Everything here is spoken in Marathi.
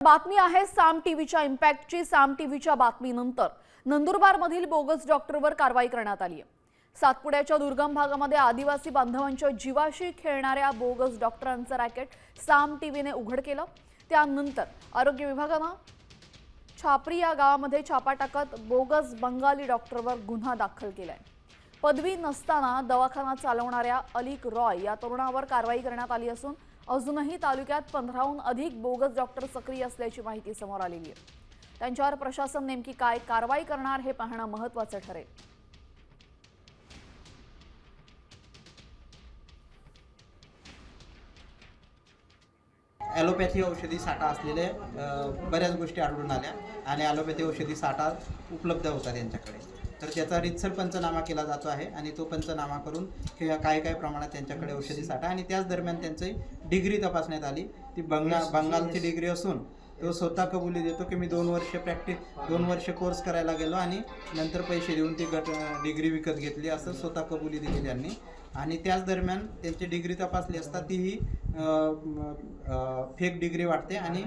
बातमी आहे साम टीव्हीच्या इम्पॅक्टची। साम टीव्हीच्या बातमीनंतर नंदुरबारमधील बोगस डॉक्टरवर कारवाई करण्यात आली आहे। सातपुड्याच्या दुर्गम भागामध्ये आदिवासी बांधवांच्या जीवाशी खेळणाऱ्या बोगस डॉक्टरांचं रॅकेट साम टीव्हीने उघड केलं। त्यानंतर आरोग्य विभागाने छापरी या गावामध्ये छापा टाकत बोगस बंगाली डॉक्टरवर गुन्हा दाखल केलाय। पदवी नसताना दवाखाना चालवणाऱ्या अलीक रॉय या तरुणावर कारवाई करण्यात आली असून अजूनही तालुक्यात 15हून अधिक बोगस डॉक्टर सक्रिय असल्याची माहिती समोर आलेली आहे। त्यांच्यावर प्रशासन नेमकी काय कारवाई करणार हे पाहणं महत्त्वाचं ठरेल। ॲलोपॅथी औषधी साठा असलेले बऱ्याच गोष्टी आढळून आल्या आणि ॲलोपॅथी औषधी साठा उपलब्ध होता त्यांच्याकडे। तर त्याचा रितसर पंचनामा केला जातो आहे आणि तो पंचनामा करून काय प्रमाणात त्यांच्याकडे औषधी साठा आणि त्याच दरम्यान त्यांची डिग्री तपासण्यात आली। ती बंगालची डिग्री असून तो स्वतः कबुली देतो की मी 2 वर्ष कोर्स करायला गेलो आणि नंतर पैसे देऊन ती डिग्री विकत घेतली असं स्वतः कबुली दिली त्यांनी। आणि त्याच दरम्यान त्यांची डिग्री तपासली असता तीही फेक डिग्री वाटते आणि